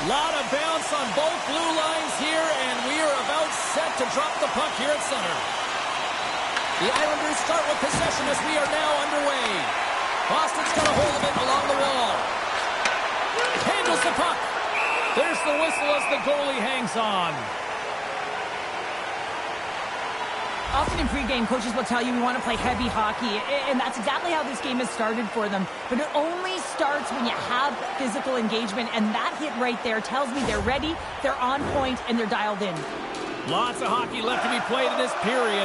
Lot of bounce on both blue lines here, and we are about set to drop the puck here at center. The Islanders start with possession as we are now underway. Boston's got a hold of it along the wall. Handles the puck. There's the whistle as the goalie hangs on. Often in pregame, coaches will tell you we want to play heavy hockey, and that's exactly how this game has started for them. But it only starts when you have physical engagement, and that hit right there tells me they're ready, they're on point, and they're dialed in. Lots of hockey left to be played in this period.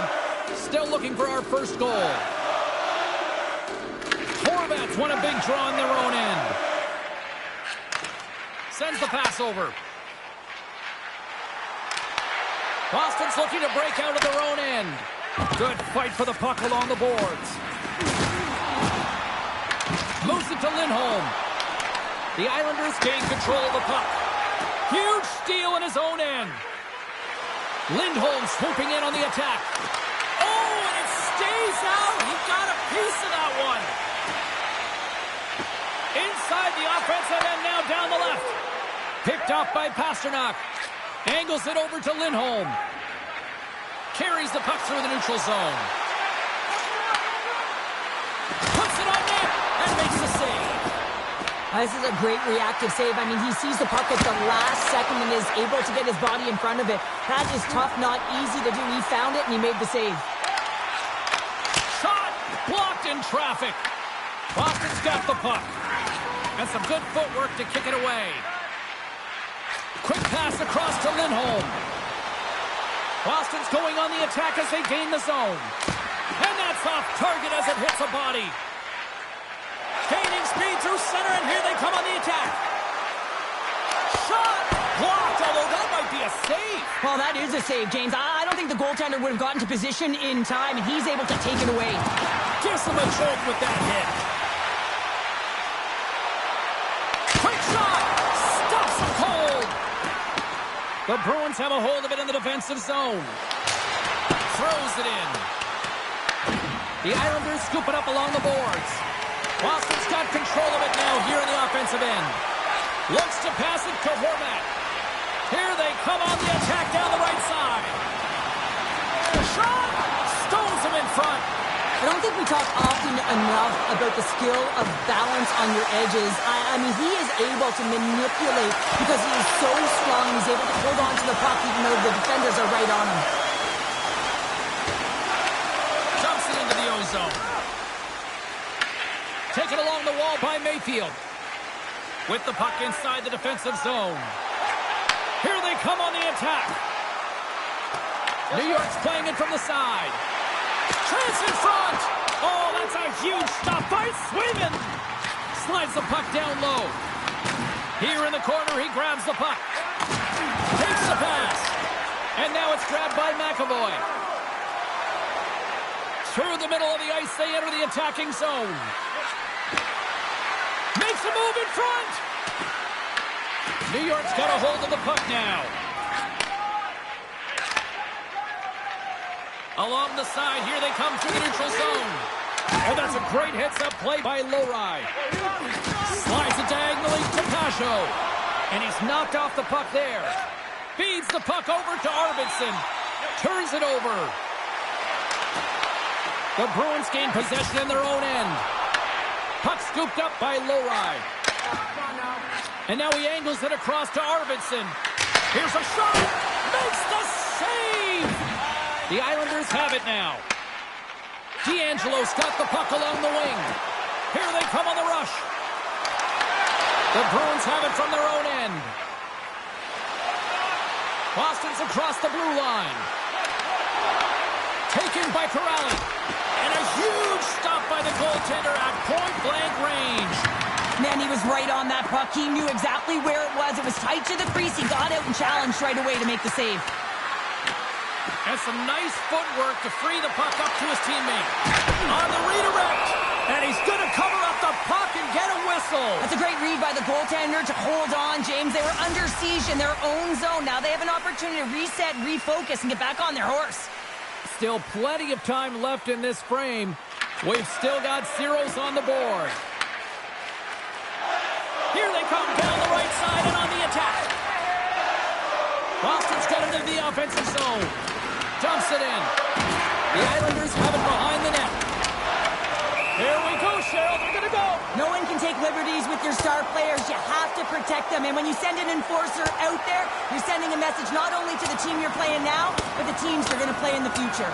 Still looking for our first goal. Horvats want a big draw in their own end. Sends the pass over. Boston's looking to break out of their own end. Good fight for the puck along the boards. Moves it to Lindholm. The Islanders gain control of the puck. Huge steal in his own end. Lindholm swooping in on the attack. Oh, and it stays out. He got a piece of that one. Inside the offensive end now down the left. Picked up by Pasternak. Angles it over to Lindholm. Carries the puck through the neutral zone. Puts it on net and makes the save. This is a great reactive save. I mean, he sees the puck at the last second and is able to get his body in front of it. That is tough, not easy to do. He found it and he made the save. Shot blocked in traffic. Boston's got the puck. And some good footwork to kick it away. Quick pass across to Lindholm. Boston's going on the attack as they gain the zone. And that's off target as it hits a body. Gaining speed through center, and here they come on the attack. Shot blocked, although that might be a save. Well, that is a save, James. I don't think the goaltender would have gotten to position in time, and he's able to take it away. Gives him a choke with that hit. Quick shot! Stops him cold! The Bruins have a hold of it in the defensive zone. Throws it in. The Islanders scoop it up along the boards. Boston's got control of it now here in the offensive end. Looks to pass it to Horvat. Here they come on the attack down the right side. Shot! Stones him in front. I don't think we talk often enough about the skill of balance on your edges. I mean, he is able to manipulate because he is so strong. He's able to hold on to the puck even though the defenders are right on him. Jumps it into the O-zone. Taken along the wall by Mayfield. With the puck inside the defensive zone. Here they come on the attack. New York's playing it from the side. Chance in front! Oh, that's a huge stop by Swayman! Slides the puck down low. Here in the corner, he grabs the puck. Takes the pass. And now it's grabbed by McAvoy. Through the middle of the ice, they enter the attacking zone. Makes a move in front! New York's got a hold of the puck now. Along the side, here they come through the neutral zone. Oh, that's a great heads-up play by Lowry. Slides it diagonally to Pasho. And he's knocked off the puck there. Feeds the puck over to Arvidsson. Turns it over. The Bruins gain possession in their own end. Puck scooped up by Lowry. And now he angles it across to Arvidsson. Here's a shot. Makes the save. The Islanders have it now. D'Angelo's got the puck along the wing. Here they come on the rush. The Bruins have it from their own end. Boston's across the blue line. Taken by Corrali. And a huge stop by the goaltender at point-blank range. Man, he was right on that puck. He knew exactly where it was. It was tight to the crease. He got out and challenged right away to make the save. And some nice footwork to free the puck up to his teammate. On the redirect. And he's going to cover up the puck and get a whistle. That's a great read by the goaltender to hold on, James. They were under siege in their own zone. Now they have an opportunity to reset, refocus, and get back on their horse. Still plenty of time left in this frame. We've still got zeros on the board. Here they come down the right side and on the attack. Boston's got it into the offensive zone. Dumps it in. The Islanders have it behind the net. Here we go, Cheryl. They're going to go. No one can take liberties with your star players. You have to protect them. And when you send an enforcer out there, you're sending a message not only to the team you're playing now, but the teams you're going to play in the future.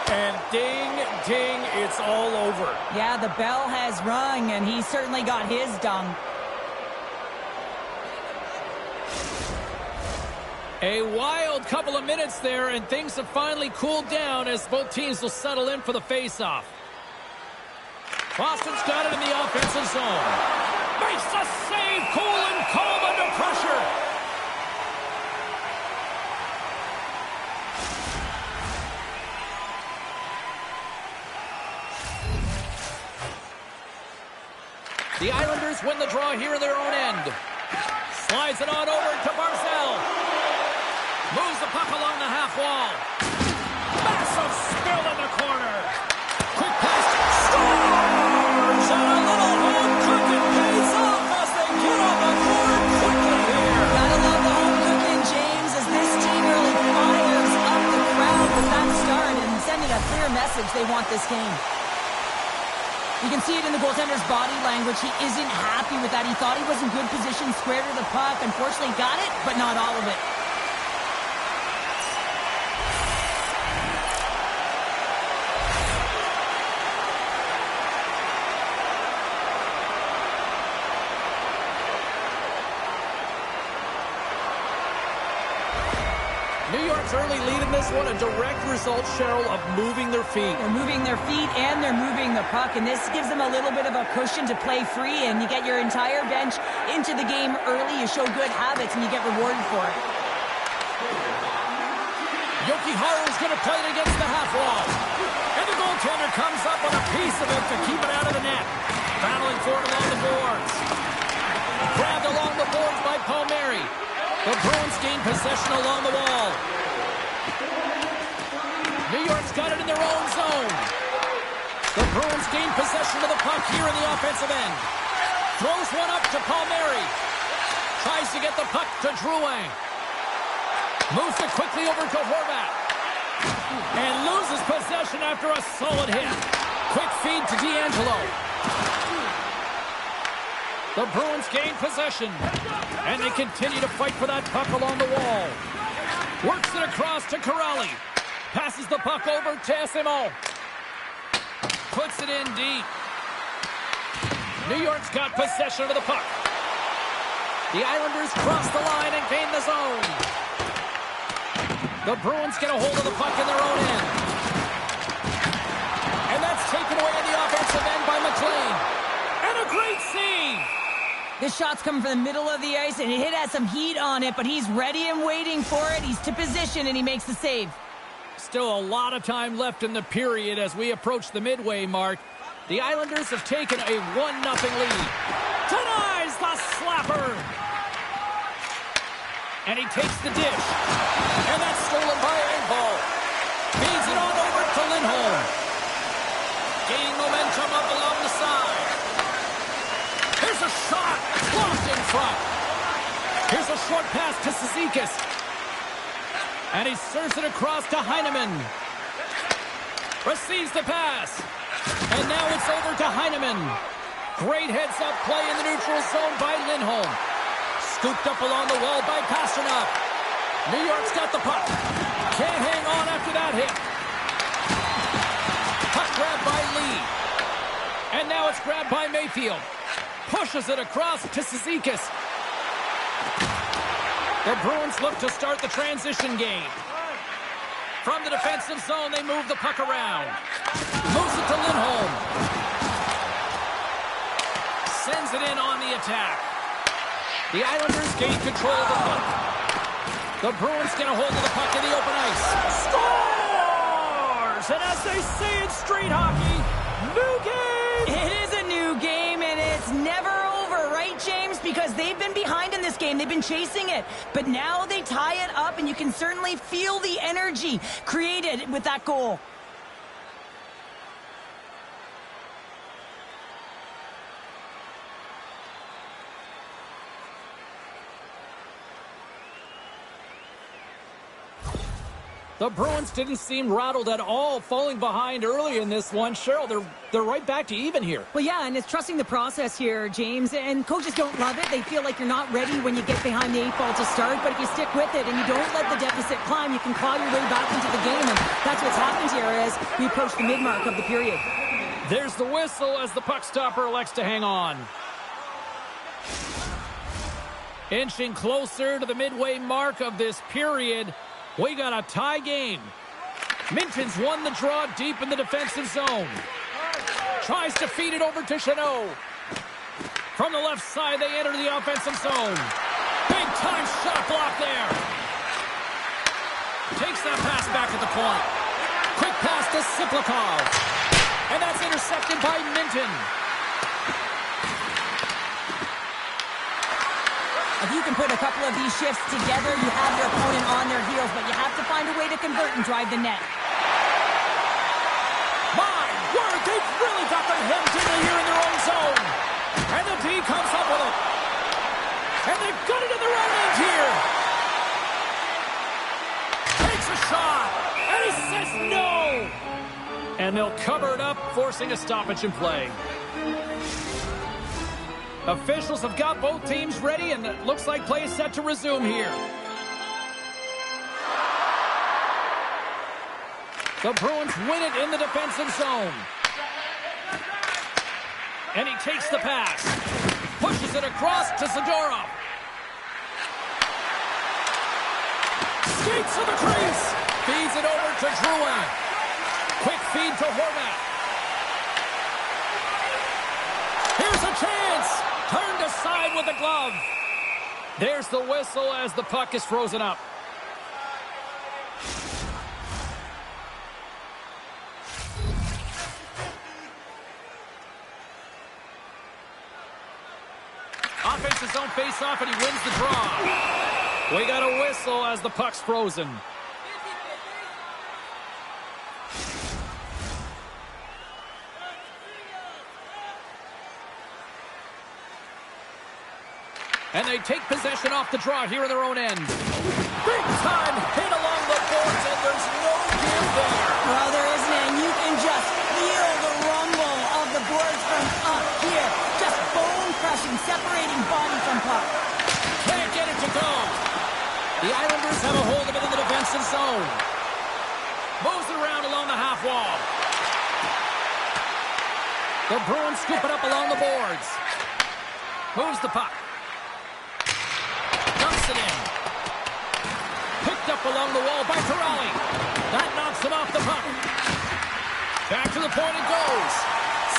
And ding, ding, it's all over. Yeah, the bell has rung, and he certainly got his dung. A wild couple of minutes there, and things have finally cooled down as both teams will settle in for the face-off. Boston's got it in the offensive zone. Makes a save, cool and calm under pressure. The Islanders win the draw here in their own end. Slides it on over to Barzal. Moves the puck along the half wall. Massive spill in the corner. Quick pass. Scores! And a little home cooking pays off as they get on the board quickly here. Gotta love the home cooking, James, as this team really fires up the crowd with that start and sending a clear message they want this game. You can see it in the goaltender's body language. He isn't happy with that. He thought he was in good position, square to the puck. Unfortunately, got it, but not all of it. New York's early lead in this one, a direct result, Cheryl, of moving their feet. They're moving their feet and they're moving the puck, and this gives them a little bit of a cushion to play free, and you get your entire bench into the game early. You show good habits, and you get rewarded for it. Jokiharju's going to play it against the half wall. And the goaltender comes up on a piece of it to keep it out of the net. Battling for it along the boards. Grabbed along the boards by Palmieri. The Bruins gain possession along the wall. New York's got it in their own zone. The Bruins gain possession of the puck here in the offensive end. Throws one up to Palmieri. Tries to get the puck to Drouin. Moves it quickly over to Horvat. And loses possession after a solid hit. Quick feed to D'Angelo. The Bruins gain possession. And they continue to fight for that puck along the wall. Works it across to Corrali. Passes the puck over to SMO. Puts it in deep. New York's got possession of the puck. The Islanders cross the line and gain the zone. The Bruins get a hold of the puck in their own end. And that's taken away in the offensive end by McLean. And a great save. This shot's coming from the middle of the ice, and it has some heat on it, but he's ready and waiting for it. He's to position, and he makes the save. Still a lot of time left in the period as we approach the midway mark. The Islanders have taken a 1-0 lead. Denies the slapper. And he takes the dish. And that's stolen by Engvall. Feeds it on over to Lindholm. Gaining momentum up along the side. Here's a shot. Blocked in front. Here's a short pass to Cizikas. And he serves it across to Heineman. Receives the pass. And now it's over to Heineman. Great heads-up play in the neutral zone by Lindholm. Scooped up along the wall by Pasternak. New York's got the puck. Can't hang on after that hit. Puck grabbed by Lee. And now it's grabbed by Mayfield. Pushes it across to Cizikas. The Bruins look to start the transition game. From the defensive zone, they move the puck around. Moves it to Lindholm. Sends it in on the attack. The Islanders gain control of the puck. The Bruins get a hold of the puck in the open ice. Scores! And as they say in street hockey, new game! It is a new game, and it's never over, right, James? Because they've been behind in this game. They've been chasing it. But now they tie it up, and you can certainly feel the energy created with that goal. The Bruins didn't seem rattled at all, falling behind early in this one. Cheryl, they're right back to even here. Well, yeah, and it's trusting the process here, James. And coaches don't love it. They feel like you're not ready when you get behind the 8 ball to start. But if you stick with it and you don't let the deficit climb, you can claw your way back into the game. And that's what's happened here as we approach the mid-mark of the period. There's the whistle as the puck stopper elects to hang on. Inching closer to the midway mark of this period. We got a tie game. Minton's won the draw deep in the defensive zone. Tries to feed it over to Chanot. From the left side, they enter the offensive zone. Big time shot block there. Takes that pass back at the point. Quick pass to Siplikov. And that's intercepted by Minton. If you can put a couple of these shifts together, you have your opponent on their heels, but you have to find a way to convert and drive the net. My word, they've really got them hemmed in here in their own zone. And the D comes up with it. And they've got it in their own end here. Takes a shot. And he says no. And they'll cover it up, forcing a stoppage in play. Officials have got both teams ready, and it looks like play is set to resume here. The Bruins win it in the defensive zone. And he takes the pass. Pushes it across to Zadorov. Skates to the crease. Feeds it over to Drouin. Quick feed to Horvat. Here's a chance. Turned aside with a glove. There's the whistle as the puck is frozen up. Offensive zone face-off, and he wins the draw. We got a whistle as the puck's frozen. And they take possession off the draw here in their own end. Big time hit along the boards, and there's no give there. Well, there isn't, and you can just feel the rumble of the boards from up here. Just bone-crushing, separating body from puck. Can't get it to go. The Islanders have a hold of it in the defensive zone. Moves it around along the half wall. The Bruins scoop it up along the boards. Moves the puck. Dumps it in. Picked up along the wall by Corrali. That knocks him off the puck. Back to the point it goes.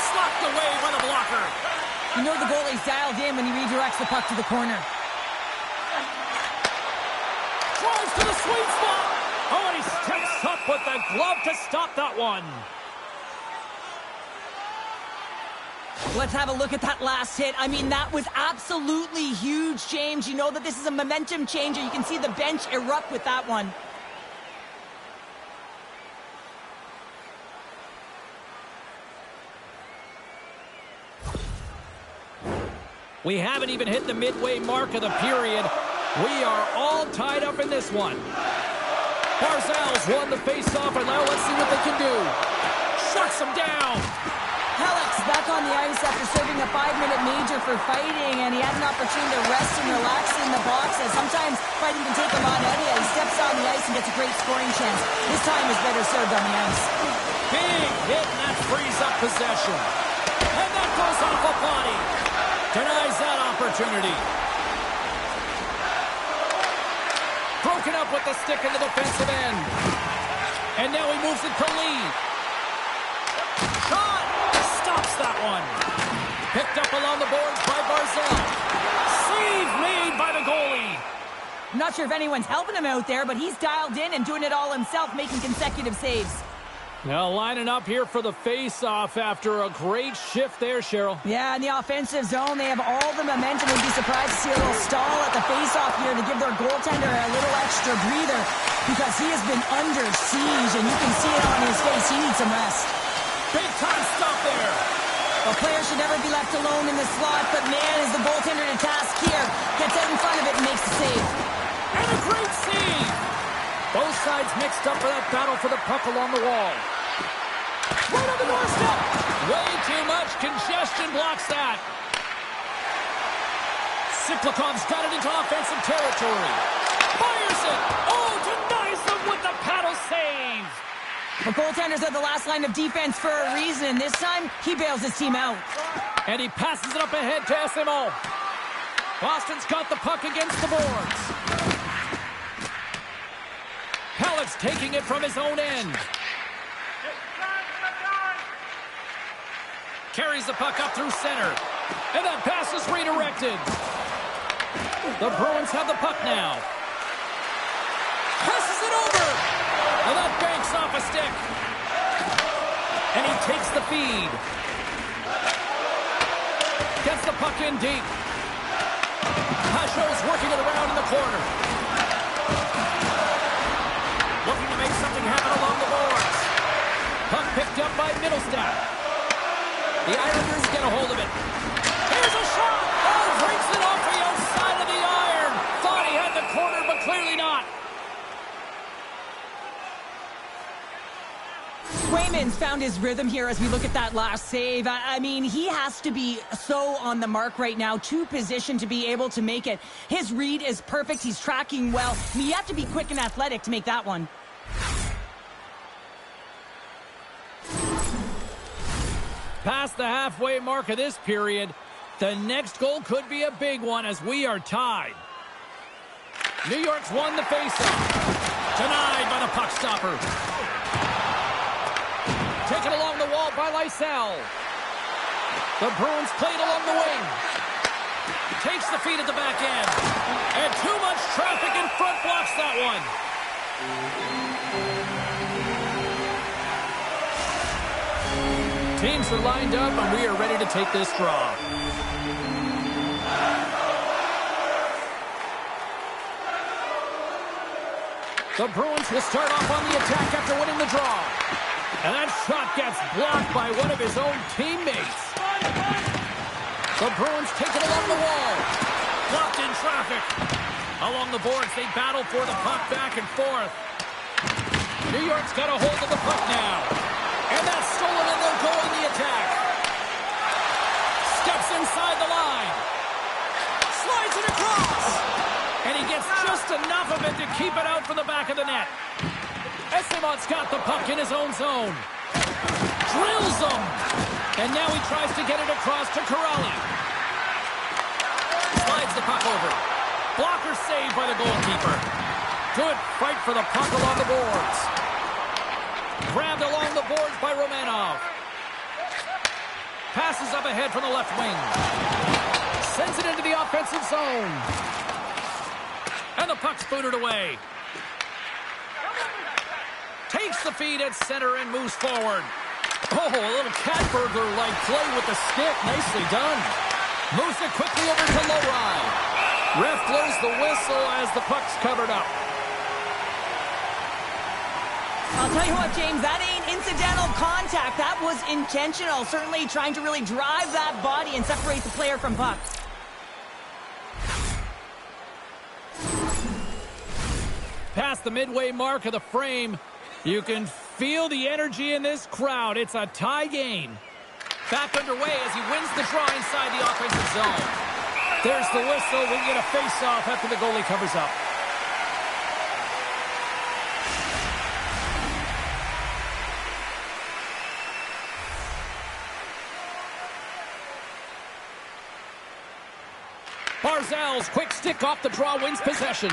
Slapped away by the blocker. You know the goalie's dialed in when he redirects the puck to the corner. Drives to the sweet spot. Oh, and he steps up with the glove to stop that one. Let's have a look at that last hit. I mean, that was absolutely huge, James. You know that this is a momentum changer. You can see the bench erupt with that one. We haven't even hit the midway mark of the period. We are all tied up in this one. Barzal's won the faceoff, and now let's see what they can do. Shuts him down. Halleck's back on the ice after serving a 5-minute major for fighting, and he had an opportunity to rest and relax in the box, as sometimes fighting can take a lot out of you. He steps on the ice and gets a great scoring chance. This time is better served on the ice. Big hit, and that frees up possession. And that goes off a body. Denies that opportunity. Broken up with the stick in the defensive end. And now he moves it to Lee. Shot! Stops that one. Picked up along the boards by Barzal. Save made by the goalie. I'm not sure if anyone's helping him out there, but he's dialed in and doing it all himself, making consecutive saves. Now lining up here for the face-off after a great shift there, Cheryl. Yeah, in the offensive zone, they have all the momentum. Would be surprised to see a little stall at the face-off here to give their goaltender a little extra breather, because he has been under siege, and you can see it on his face. He needs some rest. Big time stop there. A player should never be left alone in the slot, but man, is the goaltender to task here. Gets out in front of it and makes the save. And a great save. Both sides sides mixed up for that battle for the puck along the wall. Right on the doorstep. Way too much congestion blocks that. Siplikov's got it into offensive territory. Fires it. Oh, denies them with the paddle save. The goaltenders are the last line of defense for a reason. This time, he bails his team out. And he passes it up ahead to SMO. Boston's got the puck against the boards. Hallett's taking it from his own end. Carries the puck up through center. And that pass is redirected. The Bruins have the puck now. Passes it over. And that banks off a stick. And he takes the feed. Gets the puck in deep. Pashot's working it around in the corner. Looking to make something happen along the boards. Puck picked up by Middlestat. The Islanders get a hold of it. Here's a shot! Oh, breaks it off the outside of the iron. Thought he had the corner, but clearly not. Swayman's found his rhythm here as we look at that last save. I mean, he has to be so on the mark right now, to position to be able to make it. His read is perfect. He's tracking well. I mean, you have to be quick and athletic to make that one. Past the halfway mark of this period, the next goal could be a big one as we are tied. New York's won the faceoff. Denied by the puck stopper. Taken along the wall by Lysell. The Bruins played along the wing. Takes the feed at the back end. And too much traffic in front blocks that one. Teams are lined up and we are ready to take this draw. The Bruins will start off on the attack after winning the draw. And that shot gets blocked by one of his own teammates. The Bruins take it along the wall. Blocked in traffic. Along the boards, they battle for the puck back and forth. New York's got a hold of the puck now. And that's stolen and they'll go on the attack. Steps inside the line. Slides it across. And he gets just enough of it to keep it out from the back of the net. Esteban's got the puck in his own zone. Drills him. And now he tries to get it across to Corrali. Slides the puck over. Blocker saved by the goalkeeper. Good fight for the puck along the boards. Grabbed along the boards by Romanov. Passes up ahead from the left wing. Sends it into the offensive zone. And the puck's booted away. Takes the feed at center and moves forward. Oh, a little cat burglar-like play with the stick. Nicely done. Moves it quickly over to Lowry. Ref blows the whistle as the puck's covered up. I'll tell you what, James, that ain't incidental contact. That was intentional. Certainly trying to really drive that body and separate the player from puck. Past the midway mark of the frame, you can feel the energy in this crowd. It's a tie game. Back underway as he wins the draw inside the offensive zone. There's the whistle. We get a face-off after the goalie covers up. Barzal's quick stick off the draw wins possession.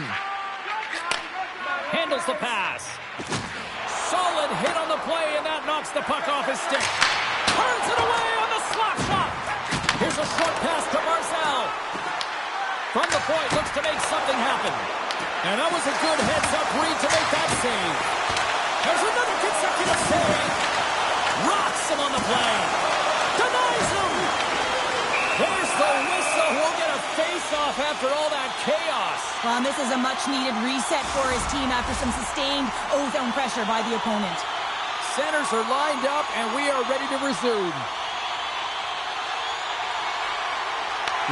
Handles the pass. Solid hit on the play, and that knocks the puck off his stick. Turns it away on the slap shot. Here's a short pass to Barzal. From the point, looks to make something happen. And that was a good heads-up read to make that save. There's another consecutive save. Rocks him on the play. Denies him. There's the whistle. We'll get a face-off after all that chaos. Well, this is a much-needed reset for his team after some sustained O-zone pressure by the opponent. Centers are lined up, and we are ready to resume.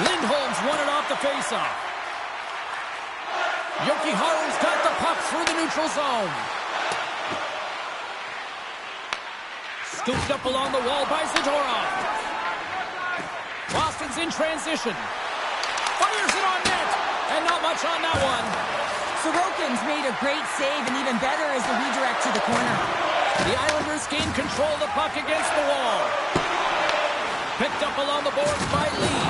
Lindholm's won it off the face-off. Jokiharju's got the puck through the neutral zone. scooped up along the wall by Zadorov. Boston's in transition. Fires it on net. And not much on that one. Sorokin's made a great save, and even better is the redirect to the corner. The Islanders gain control of the puck against the wall. Picked up along the boards by Lee.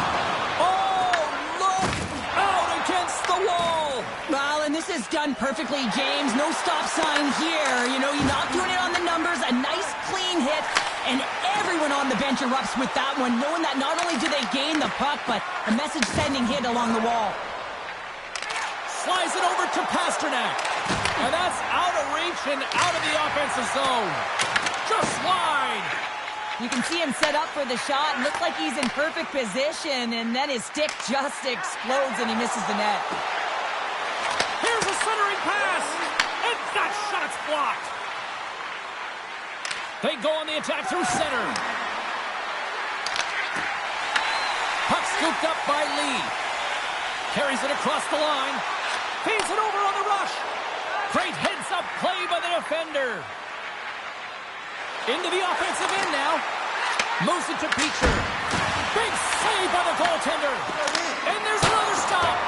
Oh, look! Out against the wall! Well, and this is done perfectly, James. No stop sign here. You know, you're not doing it on the numbers. A nice, clean hit. And everyone on the bench erupts with that one, knowing that not only do they gain the puck, but a message-sending hit along the wall. Slides it over to Pasternak. And that's out of reach and out of the offensive zone. Just wide. You can see him set up for the shot. Looks like he's in perfect position, and then his stick just explodes and he misses the net. Here's a centering pass. And that shot's blocked. They go on the attack through center. Puck scooped up by Lee. Carries it across the line. Feeds it over on the rush. Great heads-up play by the defender. Into the offensive end now. Moves it to Beecher. Big save by the goaltender. And there's another stop.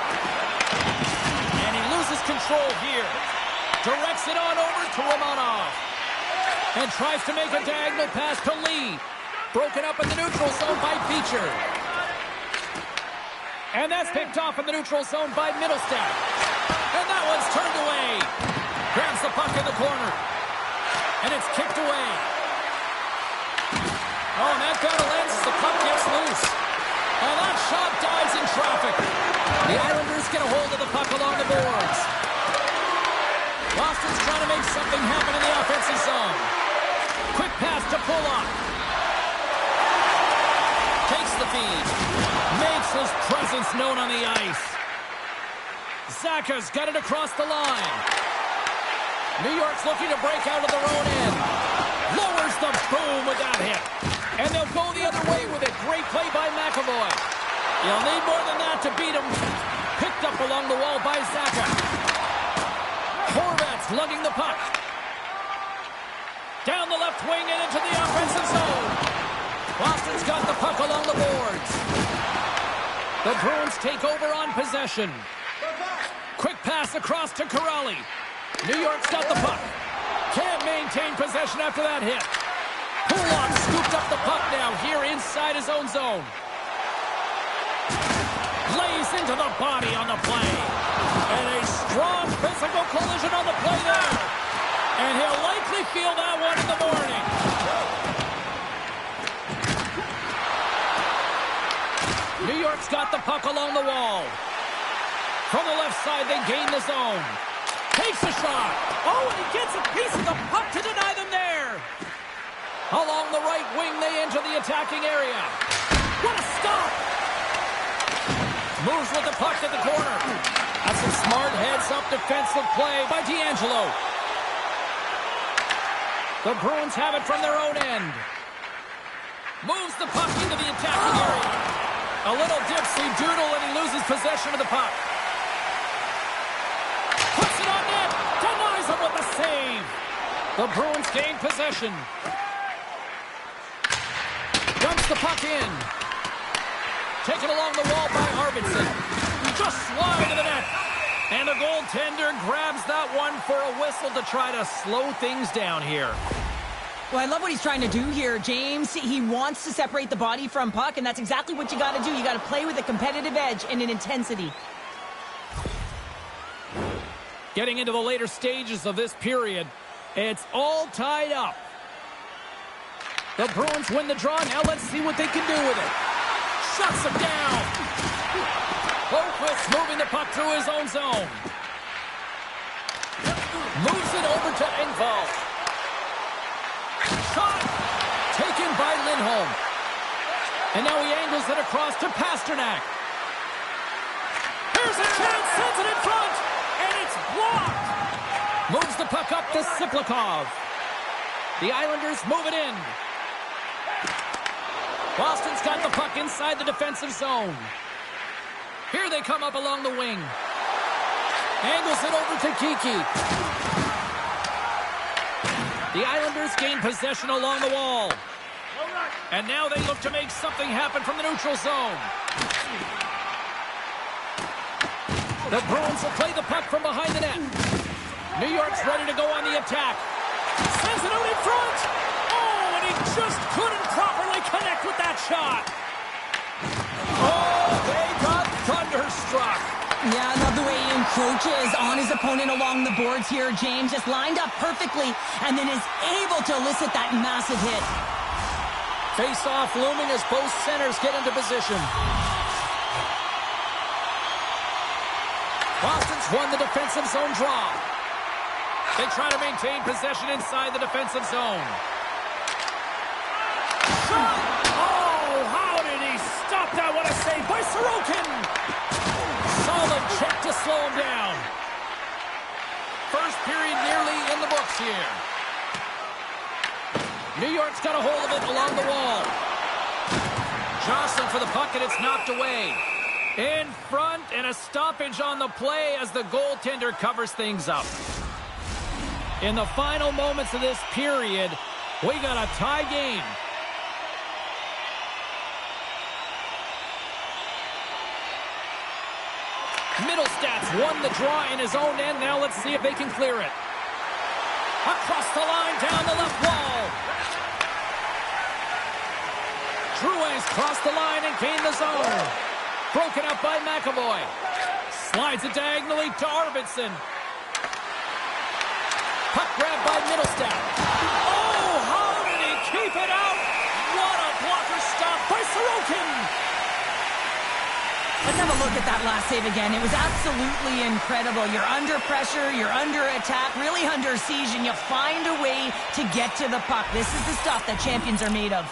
And he loses control here. Directs it on over to Romanov. And tries to make a diagonal pass to Lee. Broken up in the neutral zone by Beecher. And that's picked off in the neutral zone by Middlestat. And that one's turned away. Grabs the puck in the corner. And it's kicked away. Oh, and that battle ends as the puck gets loose. And that shot dies in traffic. The Islanders get a hold of the puck along the boards. Boston's trying to make something happen in the offensive zone. Quick pass to Pulock. Takes the feed. Makes his presence known on the ice. Zacha's got it across the line. New York's looking to break out of their own end. Lowers the boom with that hit. And they'll go the other way with it. Great play by McAvoy. You'll need more than that to beat him. Picked up along the wall by Zacha. Horvat's lugging the puck. Down the left wing and into the offensive zone. Boston's got the puck along the boards. The Bruins take over on possession. Quick pass across to Corrali. New York's got the puck. Can't maintain possession after that hit. Pulock scooped up the puck now here inside his own zone. Lays into the body on the play. And a strong physical collision on the play there. And he'll likely feel that one in the morning. New York's got the puck along the wall. From the left side, they gain the zone. Takes a shot. Oh, and he gets a piece of the puck to deny them there. Along the right wing, they enter the attacking area. What a stop! Moves with the puck to the corner. That's some smart heads-up defensive play by D'Angelo. The Bruins have it from their own end. Moves the puck into the attacking area. A little dipsy-doodle and he loses possession of the puck. Puts it on net. Denies him with a save. The Bruins gain possession. Dumps the puck in. Taken along the wall by Arvidsson. Just wide of the net. And the goaltender grabs that one for a whistle to try to slow things down here. Well, I love what he's trying to do here, James. He wants to separate the body from puck, and that's exactly what you got to do. You got to play with a competitive edge and an intensity. Getting into the later stages of this period, it's all tied up. The Bruins win the draw. Now let's see what they can do with it. Shuts him down. Boquist moving the puck through his own zone. Moves it over to Engvall. Shot taken by Lindholm. And now he angles it across to Pasternak. Here's a chance, sends it in front, and it's blocked. Moves the puck up to Siplikov. The Islanders move it in. Boston's got the puck inside the defensive zone. Here they come up along the wing. Angles it over to Kiki. The Islanders gain possession along the wall. And now they look to make something happen from the neutral zone. The Bruins will play the puck from behind the net. New York's ready to go on the attack. Sends it out in front. Oh, and he just couldn't properly connect with that shot. Oh, they got thunderstruck. Yeah, I love the way he encroaches on his opponent along the boards here. James just lined up perfectly and then is able to elicit that massive hit. Face-off looming as both centers get into position. Boston's won the defensive zone draw. They try to maintain possession inside the defensive zone. Shot! Oh, how did he stop that? What a save by Sorokin! Solid check to slow him down. First period nearly in the books here. New York's got a hold of it along the wall. Jostling for the puck, and it's knocked away. In front, and a stoppage on the play as the goaltender covers things up. In the final moments of this period, we got a tie game. Middlestats won the draw in his own end. Now let's see if they can clear it. Across the line, down the left wall. Bruins crossed the line and gained the zone. Broken up by McAvoy. Slides it diagonally to Arvidsson. Puck grab by Middlestat. Oh, how did he keep it out? What a blocker stop by Sorokin. Let's have a look at that last save again. It was absolutely incredible. You're under pressure, you're under attack, really under siege, and you find a way to get to the puck. This is the stuff that champions are made of.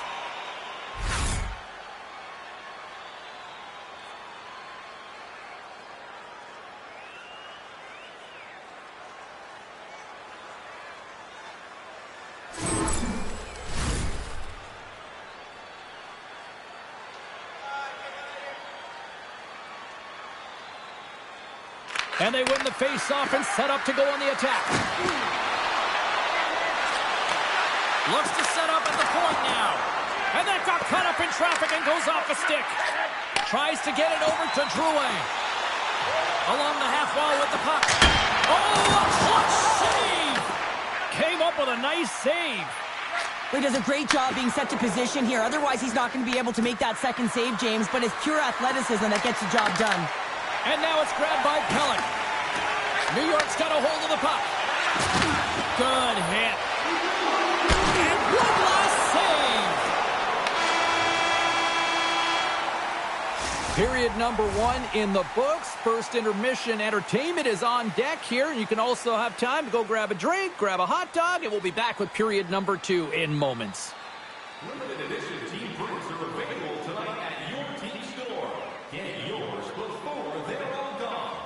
And they win the face-off and set up to go on the attack. Looks to set up at the point now. And that got caught up in traffic and goes off a stick. Tries to get it over to Drouin. Along the half wall with the puck. Oh, a clutch save! Came up with a nice save. He does a great job being set to position here. Otherwise, he's not going to be able to make that second save, James. But it's pure athleticism that gets the job done. And now it's grabbed by Pellick. New York's got a hold of the puck. Good hit. And one last save. Period number 1 in the books. First intermission entertainment is on deck here. And you can also have time to go grab a drink, grab a hot dog, and we'll be back with period number 2 in moments. Limited edition team drinks are available tonight at your team store. Get yours before they're all gone.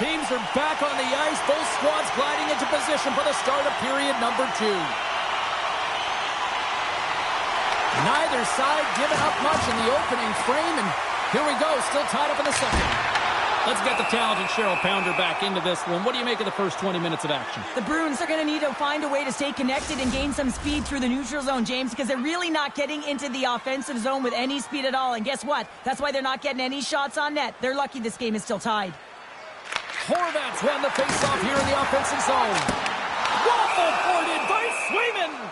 teams are back on the ice. Both squads gliding into position for the start of period number 2. Neither side giving up much in the opening frame, and here we go, still tied up in the second. Let's get the talented Cheryl Pounder back into this one. What do you make of the first 20 minutes of action? The Bruins are going to need to find a way to stay connected and gain some speed through the neutral zone, James, because they're really not getting into the offensive zone with any speed at all. And guess what? That's why they're not getting any shots on net. They're lucky this game is still tied. Horvat's won the faceoff here in the offensive zone. Waffle boarded by Swayman.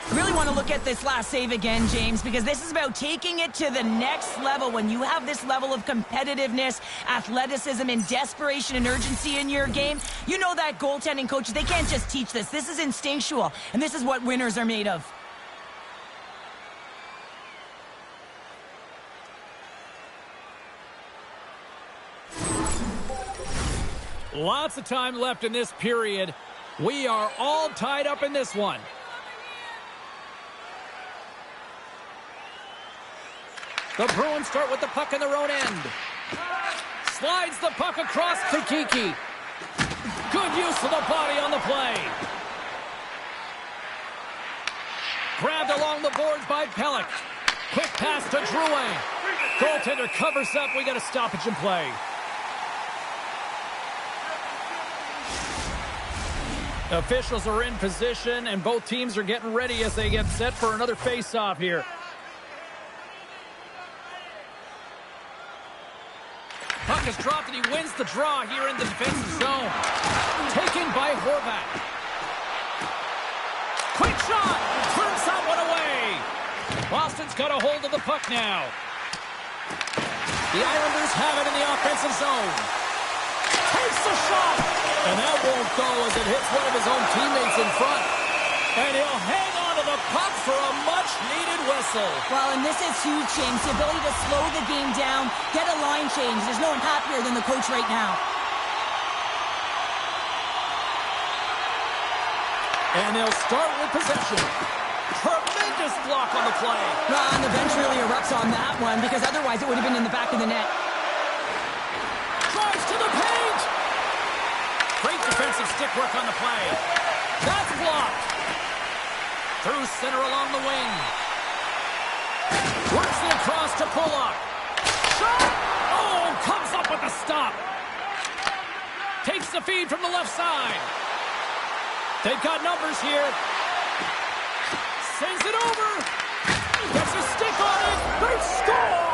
I really want to look at this last save again, James, because this is about taking it to the next level. When you have this level of competitiveness, athleticism, and desperation and urgency in your game, you know that goaltending coaches, they can't just teach this. This is instinctual, and this is what winners are made of. Lots of time left in this period. We are all tied up in this one. The Bruins start with the puck in their own end. Slides the puck across to Kiki. Good use of the body on the play. Grabbed along the boards by Pelech. Quick pass to Drouin. Goaltender covers up. We got a stoppage in play. Officials are in position, and both teams are getting ready as they get set for another face-off here. Puck is dropped, and he wins the draw here in the defensive zone. Taken by Horvat. Quick shot! Turns that one away. Boston's got a hold of the puck now. The Islanders have it in the offensive zone. Takes the shot! And that won't go as it hits one of his own teammates in front. And he'll hang on to the puck for a much-needed whistle. Well, and this is huge, James. The ability to slow the game down, get a line change. There's no one happier than the coach right now. And they'll start with possession. Tremendous block on the play. Well, and the bench really erupts on that one, because otherwise it would have been in the back of the net. Drives to the paint. Great defensive stick work on the play. That's blocked. Through center along the wing. Works the across to Pulock. Shot! Oh, comes up with the stop. Takes the feed from the left side. They've got numbers here. Sends it over. Gets a stick on it. They score!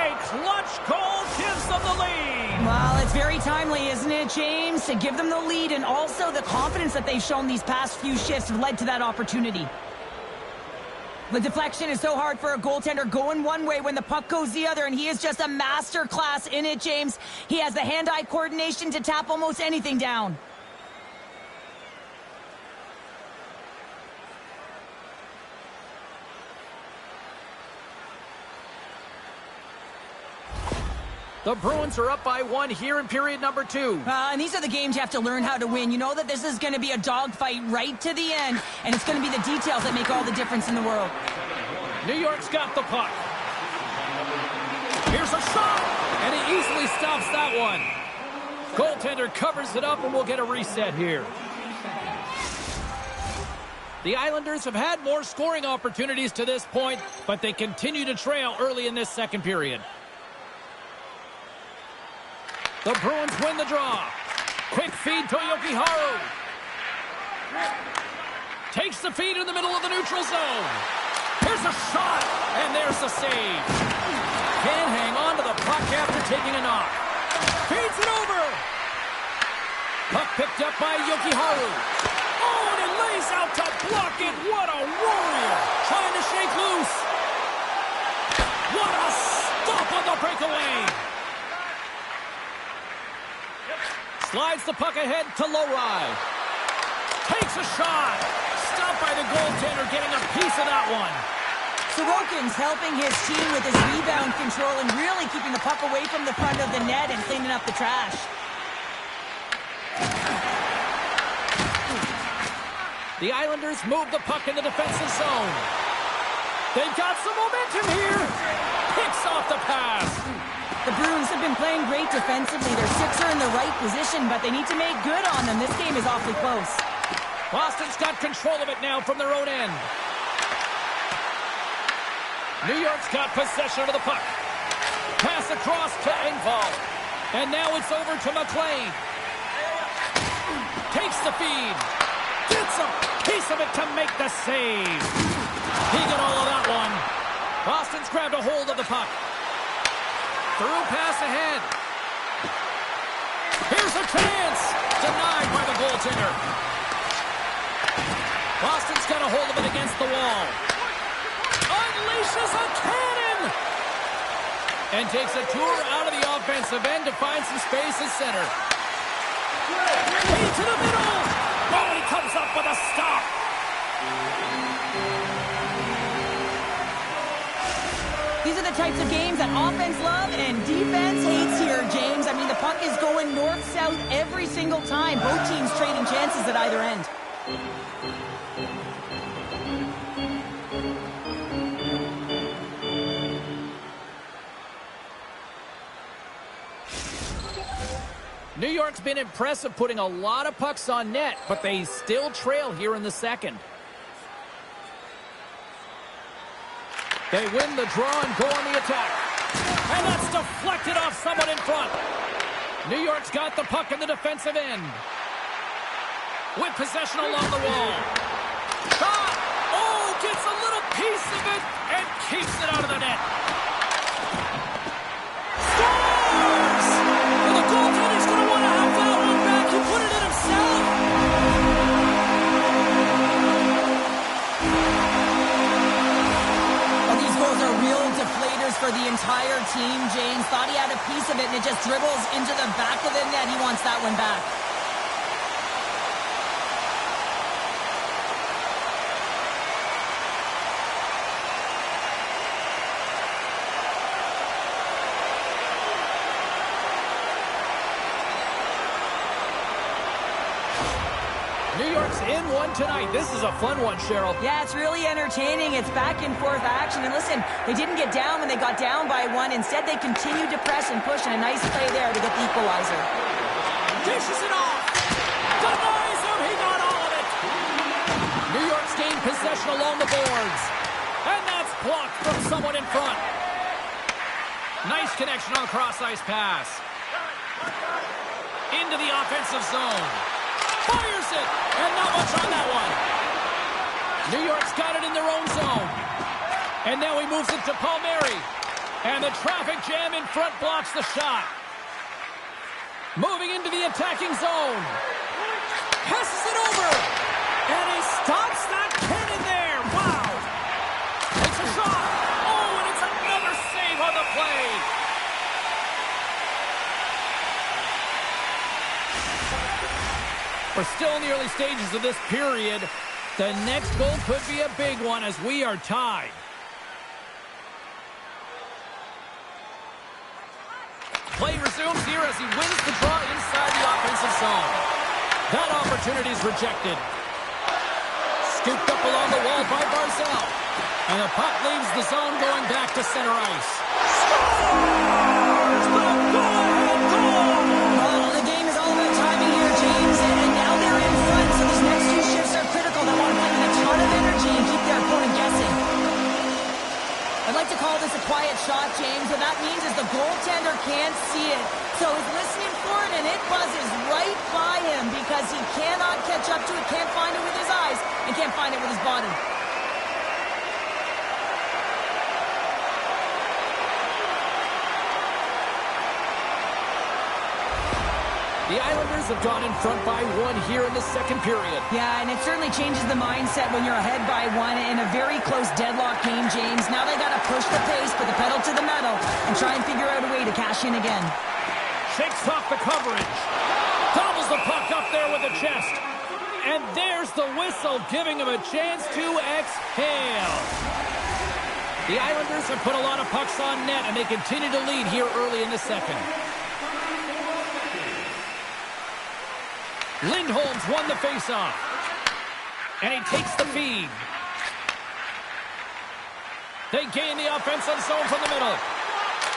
A clutch goal gives them the lead. Well, it's very timely, isn't it, James? To give them the lead, and also the confidence that they've shown these past few shifts have led to that opportunity. The deflection is so hard for a goaltender going one way when the puck goes the other, and he is just a master class in it, James. He has the hand-eye coordination to tap almost anything down. The Bruins are up by 1 here in period number 2. And these are the games you have to learn how to win. You know that this is going to be a dogfight right to the end, and it's going to be the details that make all the difference in the world. New York's got the puck. Here's a shot, and he easily stops that one. Goaltender covers it up, and we'll get a reset here. The Islanders have had more scoring opportunities to this point, but they continue to trail early in this second period. The Bruins win the draw. Quick feed to Jokiharju. Takes the feed in the middle of the neutral zone. Here's a shot, and there's the save. Can't hang on to the puck after taking a knock. Feeds it over. Puck picked up by Jokiharju. Oh, and it lays out to block it. What a warrior. Trying to shake loose. What a stop on the breakaway. Slides the puck ahead to Lowry. Takes a shot. Stopped by the goaltender, getting a piece of that one. Sorokin's helping his team with his rebound control and really keeping the puck away from the front of the net and cleaning up the trash. The Islanders move the puck in the defensive zone. They've got some momentum here. Picks off the pass. The Bruins have been playing great defensively. Their six are in the right position, but they need to make good on them. This game is awfully close. Boston's got control of it now from their own end. New York's got possession of the puck. Pass across to Engvall. And now it's over to McLean. Takes the feed. Gets a piece of it to make the save. He got all of that one. Boston's grabbed a hold of the puck. Through pass ahead. Here's a chance. Denied by the goaltender. Boston's got a hold of it against the wall. Unleashes a cannon. And takes a tour out of the offensive end to find some space at center. Into the middle. Oh, he comes up with a stop. These are the types of games that offense love and defense hates here, James. I mean, the puck is going north-south every single time. Both teams trading chances at either end. New York's been impressive, putting a lot of pucks on net, but they still trail here in the second. They win the draw and go on the attack. And that's deflected off someone in front. New York's got the puck in the defensive end. With possession along the wall. Shot! Oh, gets a little piece of it and keeps it out of the net. Scores! Well, the goaltender's going to want to have that one back. He put it in himself. These goals are real deflators for the entire team. James thought he had a piece of it, and it just dribbles into the back of the net. He wants that one back. New York's in one tonight. This is a fun one, Cheryl. Yeah, it's really entertaining. It's back and forth action. And listen, they didn't get down when they got down by one. Instead, they continued to press and push, and a nice play there to get the equalizer. Dishes it off. Denies him. He got all of it. New York's gained possession along the boards. And that's blocked from someone in front. Nice connection on the cross-ice pass. Into the offensive zone. Fires it, and not much on that one. New York's got it in their own zone. And now he moves it to Palmieri. And the traffic jam in front blocks the shot. Moving into the attacking zone. Passes it over. And he stops that cannon there. Wow. Takes a shot. Oh, and it's another save on the play. We're still in the early stages of this period. The next goal could be a big one as we are tied. Play resumes here as he wins the draw inside the offensive zone. That opportunity is rejected. Scooped up along the wall by Barzal. And the puck leaves the zone going back to center ice. Scores! The go-ahead goal! Well, the game is all about timing here, James. And now they're in front, so these next two shifts are critical. They want to play with a ton of energy and keep their opponent guessing. I'd like to call this a quiet shot, James. What that means is the goaltender can't see it. So he's listening for it, and it buzzes right by him because he cannot catch up to it, can't find it with his eyes, and can't find it with his body. The Islanders have gone in front by one here in the second period. Yeah, and it certainly changes the mindset when you're ahead by one in a very close deadlock game, James. Now they got to push the pace, put the pedal to the metal, and try and figure out a way to cash in again. Shakes off the coverage. Gobbles the puck up there with the chest. And there's the whistle, giving him a chance to exhale. The Islanders have put a lot of pucks on net, and they continue to lead here early in the second. Lindholm's won the faceoff. And he takes the feed. They gain the offensive zone from the middle.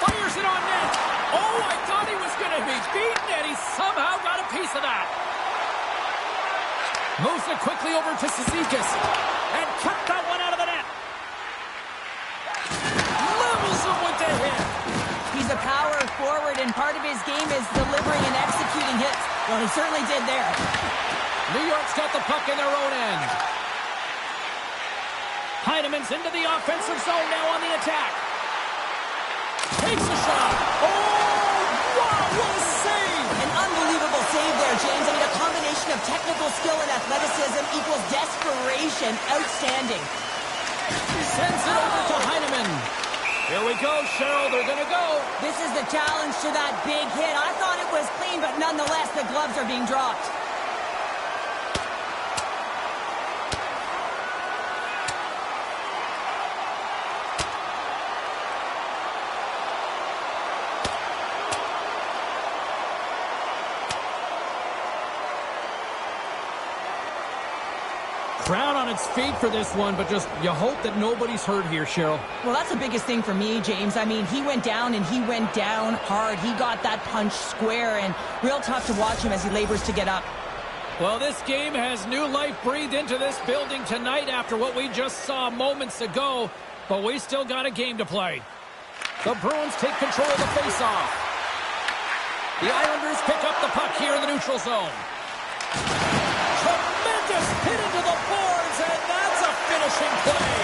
Fires it on net. Oh, I thought he was going to be beaten, and he somehow got a piece of that. Moves it quickly over to Cizikas. And kept that one out of the net. Levels him with the hit. He's a power forward, and part of his game is delivering and executing hits. Well, he certainly did there. New York's got the puck in their own end. Heineman's into the offensive zone now on the attack. Takes a shot. Oh, wow, what a save. An unbelievable save there, James. I mean, a combination of technical skill and athleticism equals desperation. Outstanding. Sends it over to Heineman. Here we go, Cheryl. They're going to go. This is the challenge to that big hit. I thought it was clean, but nonetheless, the gloves are being dropped. Crowd on its feet for this one, but just you hope that nobody's hurt here, Cheryl. Well, that's the biggest thing for me, James. I mean, he went down, and he went down hard. He got that punch square, and real tough to watch him as he labors to get up. Well, this game has new life breathed into this building tonight after what we just saw moments ago, but we still got a game to play. The Bruins take control of the faceoff. The Islanders pick up the puck here in the neutral zone. Tremendous hit into the boards, and that's a finishing play.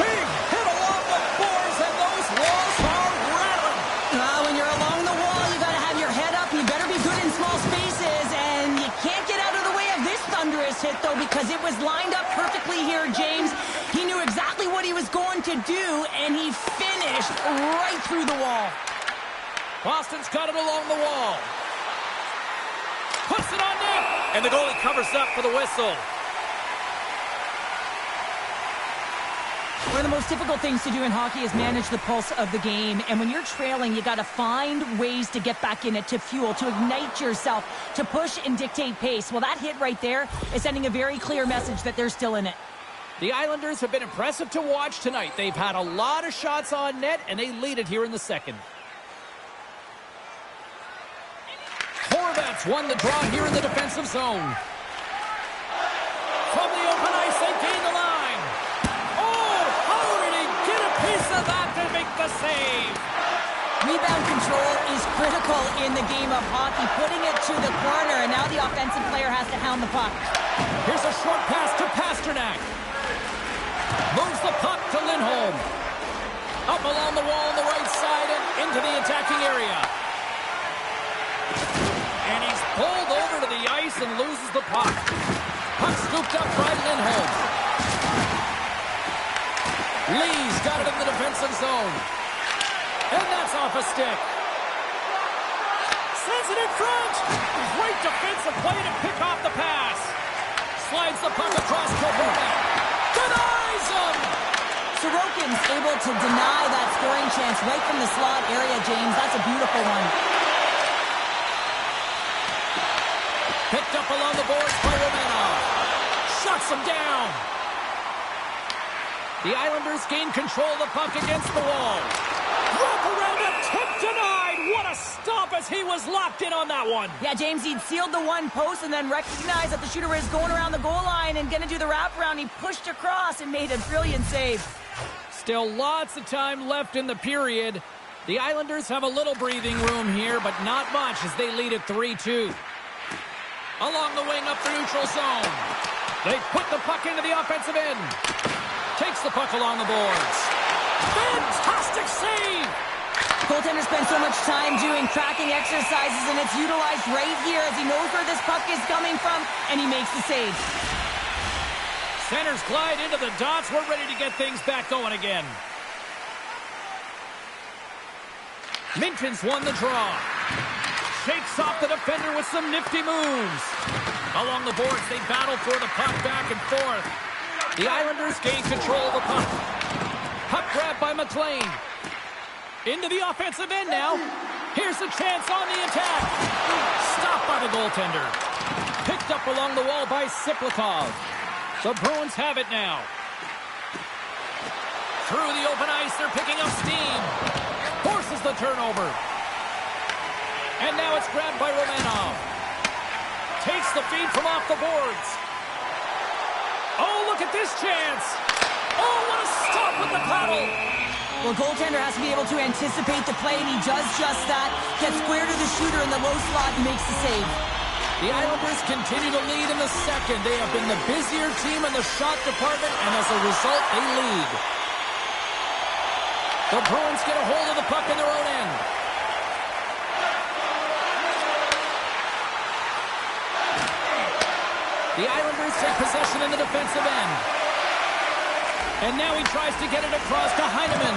Big hit along the boards, and those walls are rattling. When you're along the wall, you got to have your head up. You better be good in small spaces, and you can't get out of the way of this thunderous hit, though, because it was lined up perfectly here, James. He knew exactly what he was going to do, and he finished right through the wall. Boston's got it along the wall. Puts it on net. And the goalie covers up for the whistle. One of the most difficult things to do in hockey is manage the pulse of the game. And when you're trailing, you got to find ways to get back in it, to fuel, to ignite yourself, to push and dictate pace. Well, that hit right there is sending a very clear message that they're still in it. The Islanders have been impressive to watch tonight. They've had a lot of shots on net, and they lead it here in the second. Horvats won the draw here in the defensive zone. From the open ice, they gain the line. Oh, how did he get a piece of that to make the save? Rebound control is critical in the game of hockey, putting it to the corner, and now the offensive player has to hound the puck. Here's a short pass to Pasternak. Moves the puck to Lindholm. Up along the wall on the right side and into the attacking area. And he's pulled over to the ice and loses the puck. Puck scooped up by Lindholm. Lee's got it in the defensive zone. And that's off a stick. Sends it in front. Great defensive play to pick off the pass. Slides the puck across to Horvat. Denies him. Sorokin's able to deny that scoring chance right from the slot area, James. That's a beautiful one. Picked up along the boards by Romanov. Shuts him down. The Islanders gain control of the puck against the wall. Wrap around a tip denied. What a stop as he was locked in on that one. Yeah, James, he'd sealed the one post and then recognized that the shooter was going around the goal line and going to do the wraparound. He pushed across and made a brilliant save. Still lots of time left in the period. The Islanders have a little breathing room here, but not much as they lead at 3-2. Along the wing up the neutral zone. They put the puck into the offensive end. Takes the puck along the boards. Fantastic save! Goaltender spends so much time doing tracking exercises, and it's utilized right here as he knows where this puck is coming from, and he makes the save. Centers glide into the dots. We're ready to get things back going again. Minton's won the draw. Shakes off the defender with some nifty moves. Along the boards, they battle for the puck back and forth. The Islanders gain control of the puck. Puck grab by McLean. Into the offensive end now. Here's a chance on the attack. Stopped by the goaltender. Picked up along the wall by Siplikov. The Bruins have it now. Through the open ice, they're picking up steam. Forces the turnover. And now it's grabbed by Romanov. Takes the feed from off the boards. Oh, look at this chance. Oh, what a stop with the paddle. Well, goaltender has to be able to anticipate the play, and he does just that. Gets square to the shooter in the low slot and makes the save. The Islanders continue to lead in the second. They have been the busier team in the shot department, and as a result, they lead. The Bruins get a hold of the puck in their own end. The Islanders take possession in the defensive end. And now he tries to get it across to Heineman.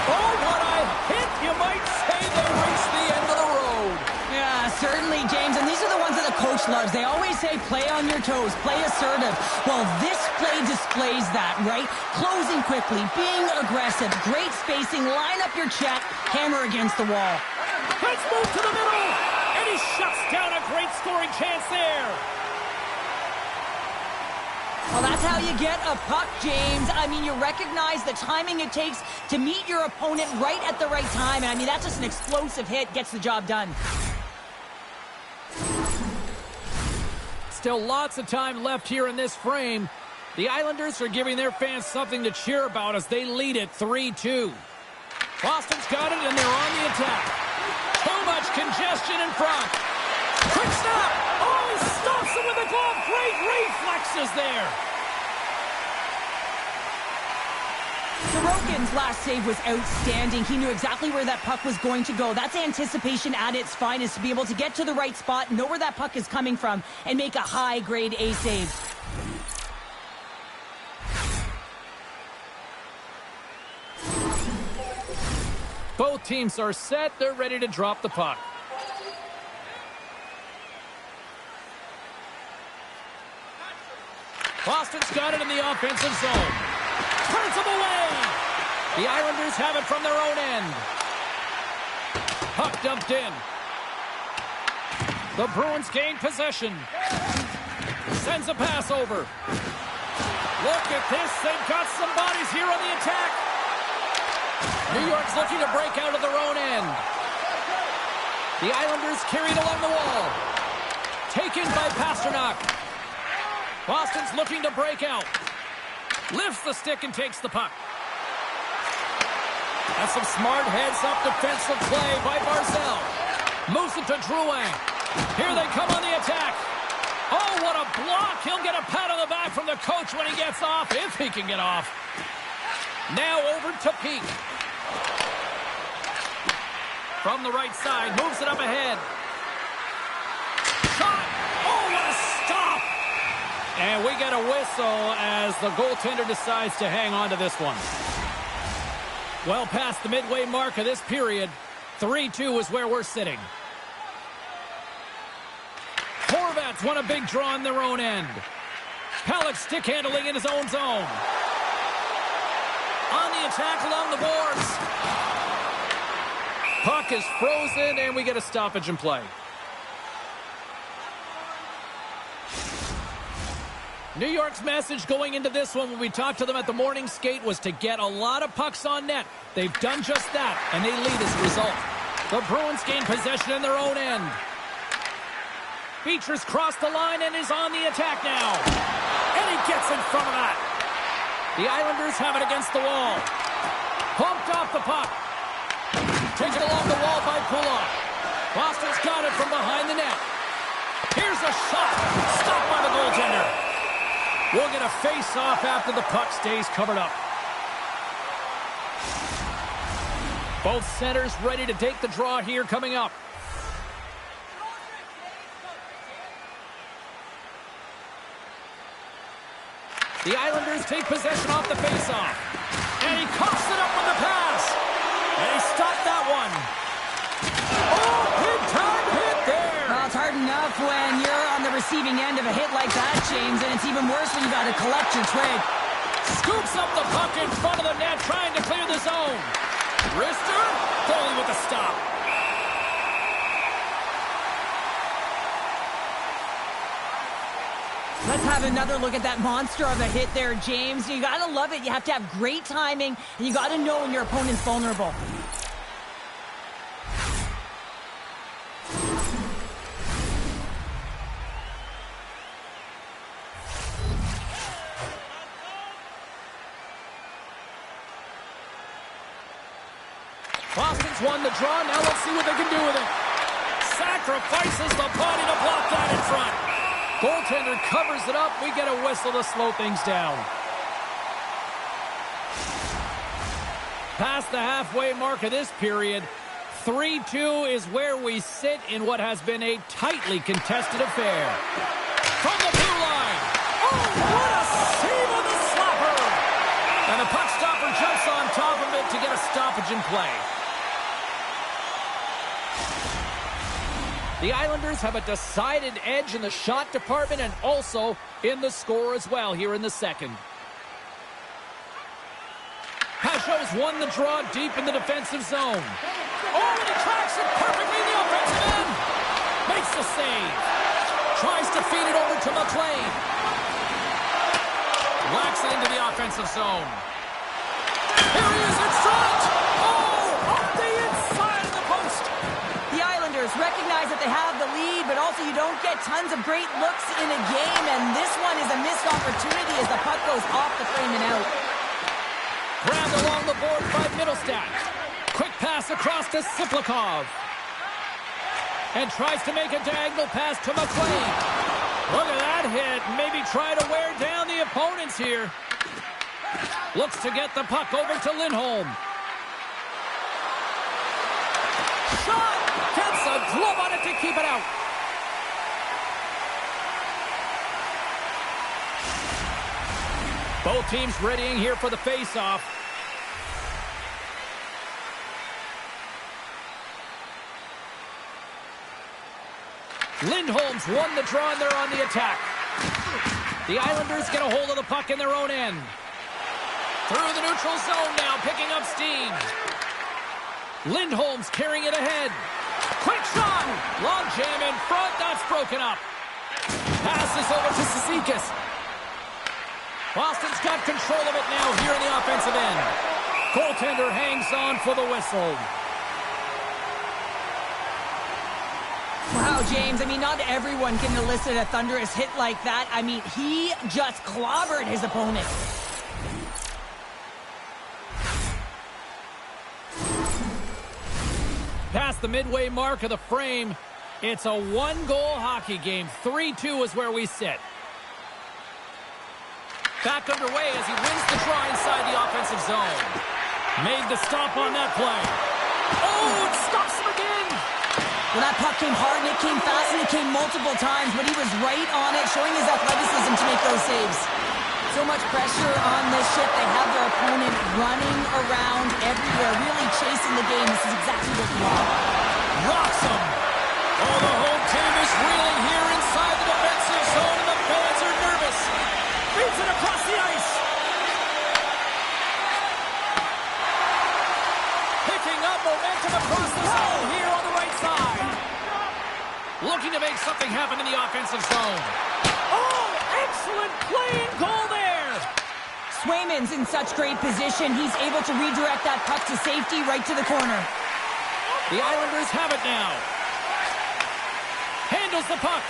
Oh, what a hit! You might say they reached the end of the road. Yeah, certainly, James. And these are the ones that the coach loves. They always say, play on your toes, play assertive. Well, this play displays that, right? Closing quickly, being aggressive, great spacing, line up your check, hammer against the wall. Let's move to the middle. And he shuts down a great scoring chance there. Well, that's how you get a puck, James. I mean, you recognize the timing it takes to meet your opponent right at the right time. And I mean, that's just an explosive hit. Gets the job done. Still lots of time left here in this frame. The Islanders are giving their fans something to cheer about as they lead it 3-2. Boston's got it, and they're on the attack. Too much congestion in front. Quick stop! Oh, he stops it with a glove. Great reflexes there. Sorokin's last save was outstanding. He knew exactly where that puck was going to go. That's anticipation at its finest, to be able to get to the right spot, know where that puck is coming from, and make a high-grade A save. Both teams are set. They're ready to drop the puck. Boston's got it in the offensive zone. Turns them away. The Islanders have it from their own end. Puck dumped in. The Bruins gain possession. Sends a pass over. Look at this. They've got some bodies here on the attack. New York's looking to break out of their own end. The Islanders carried along the wall. Taken by Pasternak. Boston's looking to break out. Lifts the stick and takes the puck. That's some smart heads-up defensive play by Barzal. Moves it to Drouin. Here they come on the attack. Oh, what a block. He'll get a pat on the back from the coach when he gets off, if he can get off. Now over to Peak. From the right side, moves it up ahead. Shot! Oh, what a stop! And we get a whistle as the goaltender decides to hang on to this one. Well past the midway mark of this period, 3-2 is where we're sitting. Horvats won a big draw in their own end. Pelech stick handling in his own zone. On the attack along the boards. Puck is frozen, and we get a stoppage in play. New York's message going into this one when we talked to them at the morning skate was to get a lot of pucks on net. They've done just that, and they lead as a result. The Bruins gain possession in their own end. Beatrice crossed the line and is on the attack now. And he gets in front of that. The Islanders have it against the wall. Pumped off the puck. Taken along the wall by Pullock. Boston's got it from behind the net. Here's a shot. Stopped by the goaltender. We'll get a face-off after the puck stays covered up. Both centers ready to take the draw here coming up. The Islanders take possession off the face-off. And he coughs it up with the pass. And he stopped that one. Oh, big-time hit there. Well, it's hard enough when you're on the receiving end of a hit like that, James, and it's even worse when you got to collect your trig. Scoops up the puck in front of the net, trying to clear the zone. Wrister, Foley with the stop. Let's have another look at that monster of a hit there, James. You gotta love it. You have to have great timing, and you gotta know when your opponent's vulnerable. Boston's won the draw. Now let's see what they can do with it. Sacrifices the body to block that in front. Goaltender covers it up. We get a whistle to slow things down. Past the halfway mark of this period, 3-2 is where we sit in what has been a tightly contested affair. From the blue line. Oh, what a save on the slapper! And the puck stopper jumps on top of it to get a stoppage in play. The Islanders have a decided edge in the shot department and also in the score as well here in the second. Pajot's won the draw deep in the defensive zone. Oh, and he tracks it perfectly in the offensive end. Makes the save. Tries to feed it over to McLean. Whacks it into the offensive zone. Here he is in front. Oh, up the inside of the post. The Islanders recognize that they have the lead, but also you don't get tons of great looks in a game, and this one is a missed opportunity as the puck goes off the frame and out. Grabbed along the board by Middlestat. Quick pass across to Siplikov. And tries to make a diagonal pass to McLean. Look at that hit. Maybe try to wear down the opponents here. Looks to get the puck over to Lindholm. Shot! Gets a glove on it to keep it out. Both teams readying here for the face-off. Lindholm's won the draw and they're on the attack. The Islanders get a hold of the puck in their own end. Through the neutral zone now, picking up steam. Lindholm's carrying it ahead. Quick shot! Long jam in front, that's broken up. Passes over to Cizikas. Boston's got control of it now here in the offensive end. Goaltender hangs on for the whistle. Wow, James, I mean, not everyone can elicit a thunderous hit like that. I mean, he just clobbered his opponent. Past the midway mark of the frame, it's a one-goal hockey game. 3-2 is where we sit. Back underway as he wins the draw inside the offensive zone. Made the stop on that play. Oh, it stops him again! Well, that puck came hard, and it came fast, and it came multiple times, but he was right on it, showing his athleticism to make those saves. So much pressure on this ship. They have their opponent running around everywhere, really chasing the game. This is exactly what we want. Rocks him! Oh, the home team is reeling here inside the defensive zone, and the fans are nervous. Beats it across the ice. Picking up momentum across the zone here on the right side. Looking to make something happen in the offensive zone. Oh, excellent play and goal there. Swayman's in such great position. He's able to redirect that puck to safety right to the corner. The Islanders have it now. Handles the puck.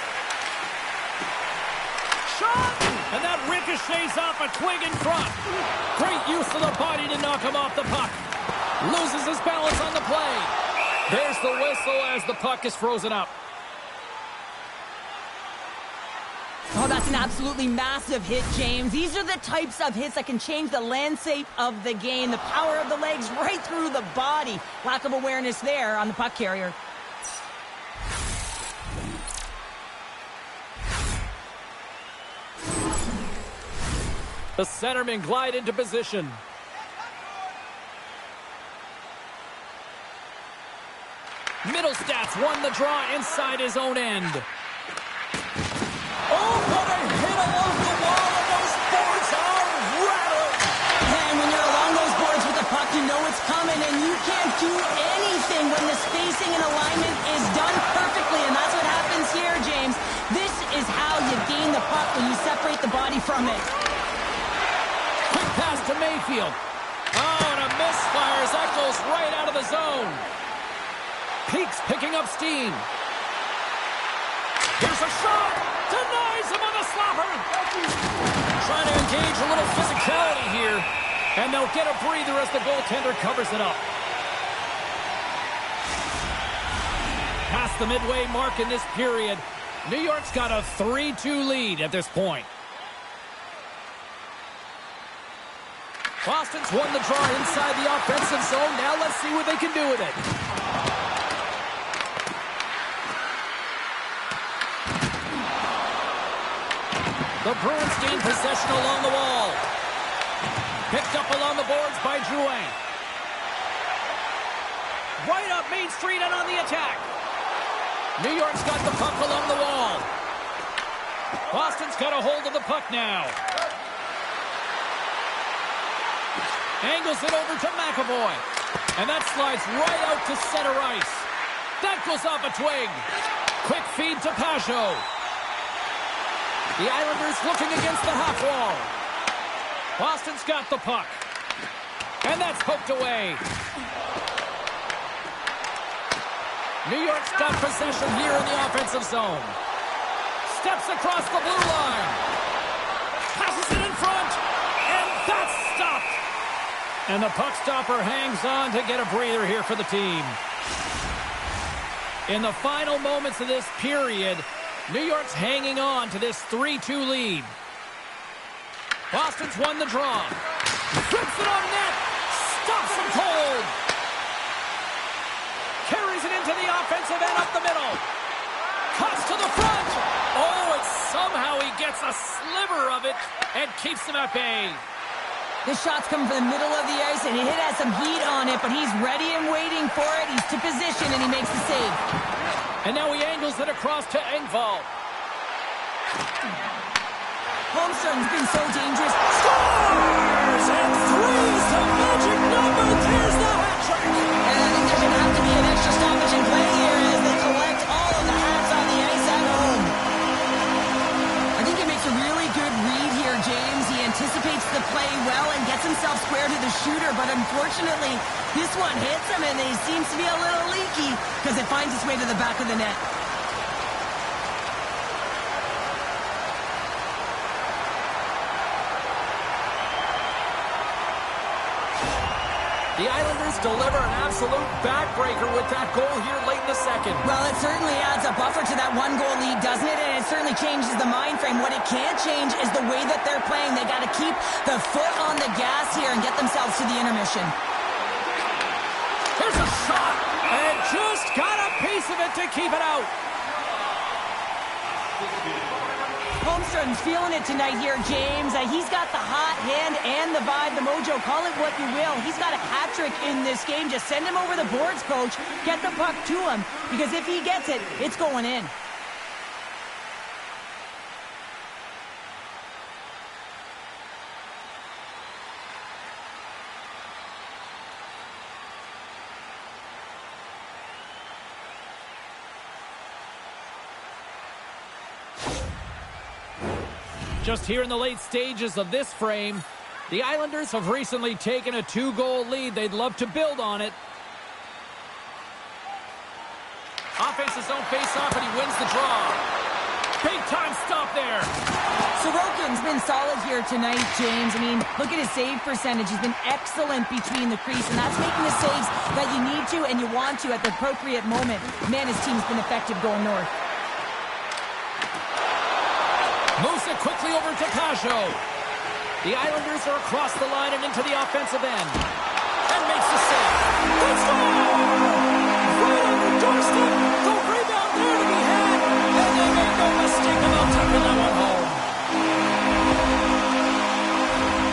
Shot! And that ricochets off a twig in front. Great use of the body to knock him off the puck. Loses his balance on the play. There's the whistle as the puck is frozen up. Oh, that's an absolutely massive hit, James. These are the types of hits that can change the landscape of the game. The power of the legs right through the body. Lack of awareness there on the puck carrier. The centermen glide into position. Middlestat's won the draw inside his own end. Oh, what a hit along the wall, and those boards are rattling. And when you're along those boards with the puck, you know it's coming, and you can't do anything when the spacing and alignment is done perfectly, and that's what happens here, James. This is how you gain the puck when you from it. Quick pass to Mayfield. Oh, and a misfires. That goes right out of the zone. Peaks picking up steam. Here's a shot. Denies him with a slapper. Trying to engage a little physicality here. And they'll get a breather as the goaltender covers it up. Past the midway mark in this period, New York's got a 3-2 lead at this point. Boston's won the draw inside the offensive zone. Now let's see what they can do with it. The Bruins gain possession along the wall. Picked up along the boards by Drouin. Right up Main Street and on the attack. New York's got the puck along the wall. Boston's got a hold of the puck now. Angles it over to McAvoy. And that slides right out to center ice. That goes off a twig. Quick feed to Pajot. The Islanders looking against the half wall. Boston's got the puck. And that's poked away. New York's got possession here in the offensive zone. Steps across the blue line. Passes it in front. And that's stopped. And the puck stopper hangs on to get a breather here for the team. In the final moments of this period, New York's hanging on to this 3-2 lead. Boston's won the draw. Flips it on net. Stops him cold. Carries it into the offensive end up the middle. Cuts to the front. Oh, and somehow he gets a sliver of it and keeps him at bay. This shot's coming from the middle of the ice, and it has some heat on it, but he's ready and waiting for it. He's to position, and he makes the save. And now he angles it across to Engvall. Holmstrom's been so dangerous. Scores! And three is the magic number. There's the hat trick. And I think there's going to have to be an extra stoppage in play here as they collect all of the hats on the ice at home. I think he makes a really good read here, James. He anticipates the play well and gets himself square to the shooter, but unfortunately, this one hits him and he seems to be a little leaky because it finds its way to the back of the net. The Islanders deliver an absolute backbreaker with that goal here late in the second. Well, it certainly adds a buffer to that one-goal lead, doesn't it? And it certainly changes the mind frame. What it can't change is the way that they're playing. They got to keep the foot on the gas here and get themselves to the intermission. Here's a shot, and just got a piece of it to keep it out. Holmstrom's feeling it tonight here, James. He's got the hot hand and the vibe, the mojo, call it what you will. He's got a hat trick in this game. Just send him over the boards, coach. Get the puck to him, because if he gets it, it's going in. Just here in the late stages of this frame, the Islanders have recently taken a 2-goal lead. They'd love to build on it. Offensive zone face-off, and he wins the draw. Big-time stop there. Sorokin's been solid here tonight, James. I mean, look at his save percentage. He's been excellent between the crease, and that's making the saves that you need to and you want to at the appropriate moment. Man, his team's been effective going north. Moves it quickly over to Pajot. The Islanders are across the line and into the offensive end. And makes the save. Let's go! Right on the doorstep. The rebound there to be had. And they made no mistake about taking that one home.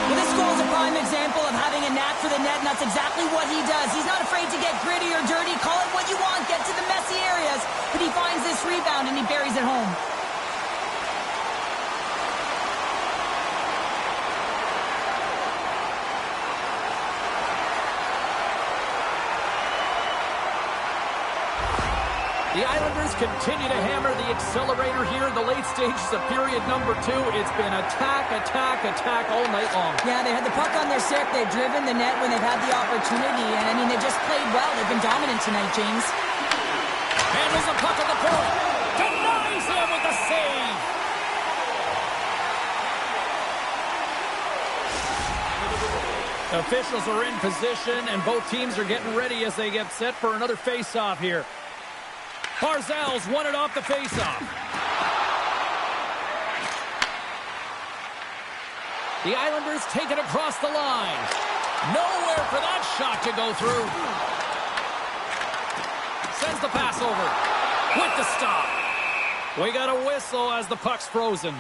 Well, this goal is a prime example of having a knack for the net, and that's exactly what he does. He's not afraid to get gritty or dirty. Call it what you want. Get to the messy areas. But he finds this rebound, and he buries it home. The The Islanders continue to hammer the accelerator here in the late stages of period number 2. It's been attack, attack, attack all night long. Yeah, they had the puck on their stick. They've driven the net when they've had the opportunity. And, I mean, they've just played well. They've been dominant tonight, James. Handles the puck at the point. Denies him with the save. Officials are in position, and both teams are getting ready as they get set for another face-off here. Barzal's won it off the face-off. The Islanders take it across the line. Nowhere for that shot to go through. Sends the pass over. With the stop. We got a whistle as the puck's frozen.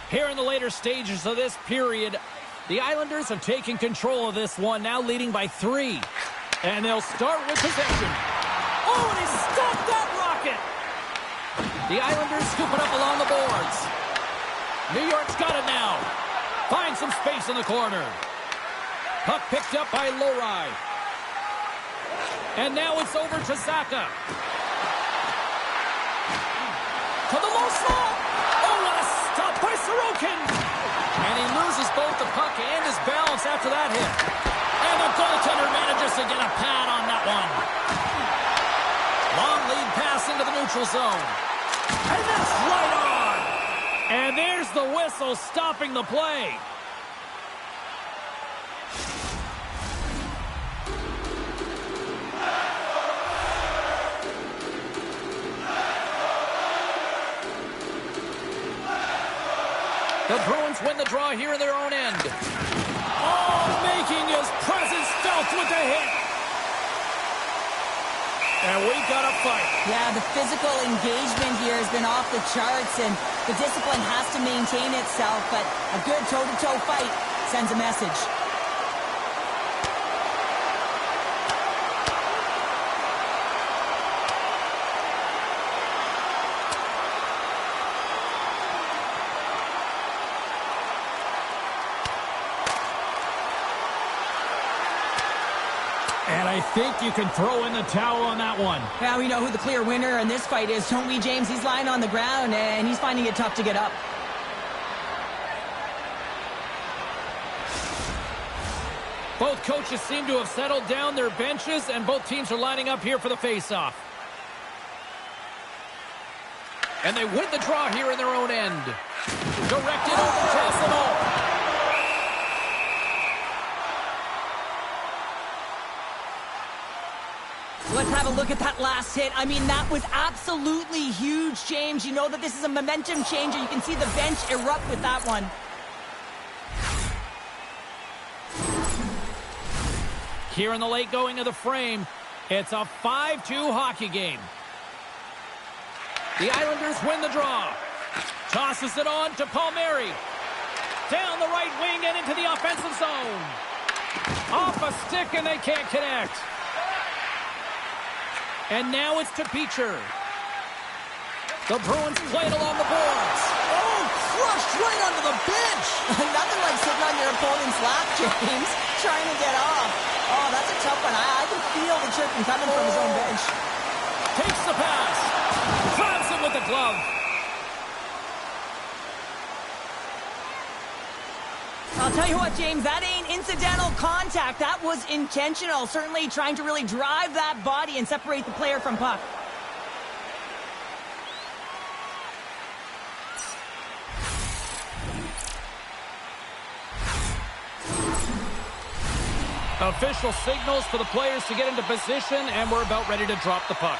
Here in the later stages of this period, the Islanders have taken control of this one, now leading by 3. And they'll start with possession. Oh, and he stopped that rocket! The Islanders scoop it up along the boards. New York's got it now. Finds some space in the corner. Puck picked up by Lowry. And now it's over to Zaka. To the low slot. Oh, what a stop by Sorokin. And he loses both the puck and his balance after that hit. And the goaltender manages to get a pad on that one. Long lead pass into the neutral zone. And that's right on. And there's the whistle stopping the play. The Bruins win the draw here in their own end. Oh, making his presence felt with the hit. And we've got a fight. Yeah, the physical engagement here has been off the charts, and the discipline has to maintain itself, but a good toe-to-toe fight sends a message. And I think you can throw in the towel on that one. Yeah, we know who the clear winner in this fight is, don't we, James? He's lying on the ground, and he's finding it tough to get up. Both coaches seem to have settled down their benches, and both teams are lining up here for the face-off. And they win the draw here in their own end. Directed over to Simone. Let's have a look at that last hit. I mean, that was absolutely huge, James. You know that this is a momentum changer. You can see the bench erupt with that one. Here in the late going of the frame, it's a 5-2 hockey game. The Islanders win the draw. Tosses it on to Palmieri. Down the right wing and into the offensive zone. Off a stick and they can't connect. And now it's to Peacher. The Bruins play it along the boards. Oh, crushed right onto the bench. Nothing like sitting on your opponent's lap, James, trying to get off. Oh, that's a tough one. I can feel the chirping coming from his own bench. Takes the pass. Grabs him with the glove. I'll tell you what, James, that ain't incidental contact. That was intentional. Certainly trying to really drive that body and separate the player from puck. Official signals for the players to get into position, and we're about ready to drop the puck.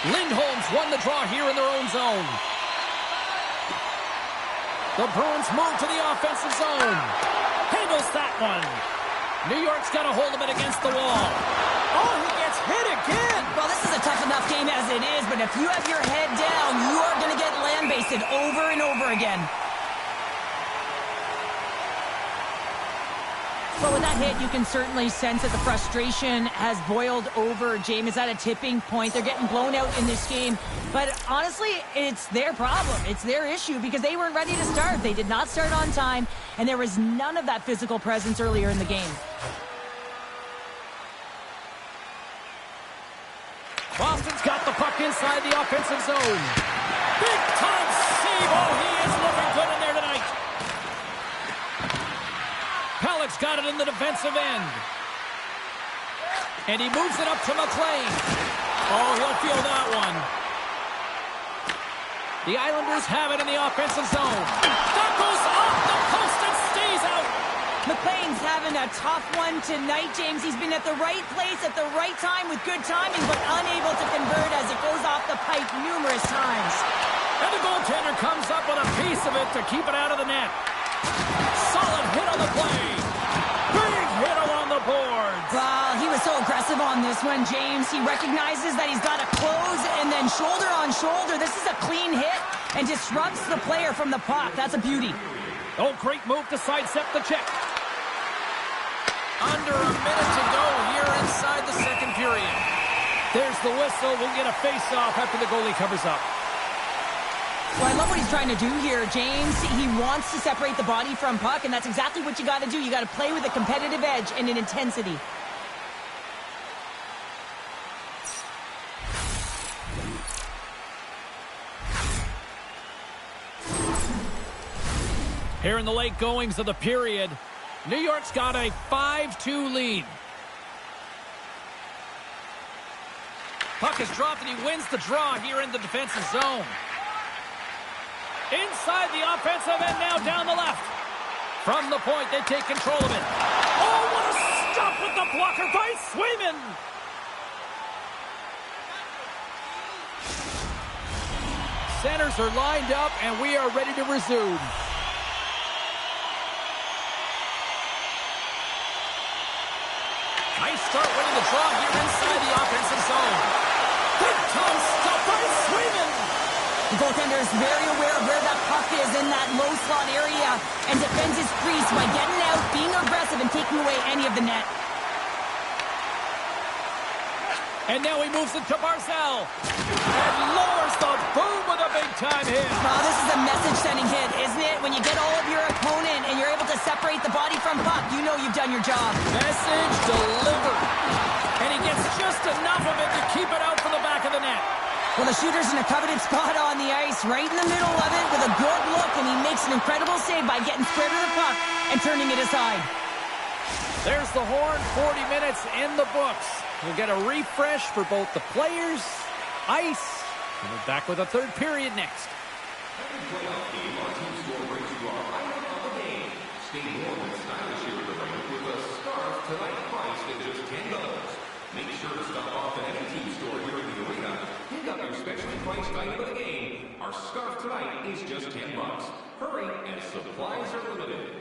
Lindholm's won the draw here in their own zone. The Bruins move to the offensive zone. Handles that one. New York's got a hold of it against the wall. Oh, he gets hit again. Well, this is a tough enough game as it is, but if you have your head down, you are going to get land-basted over and over again. Well, with that hit, you can certainly sense that the frustration has boiled over. James, at a tipping point. They're getting blown out in this game. But honestly, it's their problem. It's their issue because they weren't ready to start. They did not start on time, and there was none of that physical presence earlier in the game. Boston's got the puck inside the offensive zone. Big time save. Oh, he is looking good in there tonight. Pellick's got it in the defensive end. And he moves it up to McLean. Oh, he'll feel that one. The Islanders have it in the offensive zone. That goes off the post and stays out. McLean's having a tough one tonight, James. He's been at the right place at the right time with good timing, but unable to convert as it goes off the pipe numerous times. And the goaltender comes up with a piece of it to keep it out of the net. Solid hit on the play. Big hit along the boards. Well, he was so aggressive on this one, James. He recognizes that he's got to close and then shoulder on shoulder. This is a clean hit and disrupts the player from the puck. That's a beauty. Oh, great move to sidestep the check. Under a minute to go here inside the second period. There's the whistle. We'll get a face-off after the goalie covers up. Well, I love what he's trying to do here, James. He wants to separate the body from puck, and that's exactly what you got to do. You got to play with a competitive edge and an intensity. Here in the late goings of the period, New York's got a 5-2 lead. Puck is dropped and he wins the draw here in the defensive zone. Inside the offensive end now down the left. From the point, they take control of it. Oh, what a stop with the blocker by Swayman! Centers are lined up and we are ready to resume. Nice start winning the draw here inside the offensive zone. Big time stop by Swayman! The goaltender is very aware of where that puck is in that low slot area and defends his crease by getting out, being aggressive, and taking away any of the net. And now he moves it to Barzal. And lowers the boom with a big-time hit. Wow, this is a message-sending hit, isn't it? When you get all of your opponent and you're able to separate the body from puck, you know you've done your job. Message delivered. And he gets just enough of it to keep it out for the back of the net. Well, the shooter's in a coveted spot on the ice, right in the middle of it with a good look, and he makes an incredible save by getting square to the puck and turning it aside. There's the horn, 40 minutes in the books. We'll get a refresh for both the players, ice, and we're back with a third period next. Every playoff game, our team store brings you our item of the game. Stay warm and stylish here at the rink with a scarf tonight priced at just $10. Make sure to stop off at any team store here in the arena. Pick up your specially priced item of the game. Our scarf tonight is just $10. Hurry, as supplies are limited.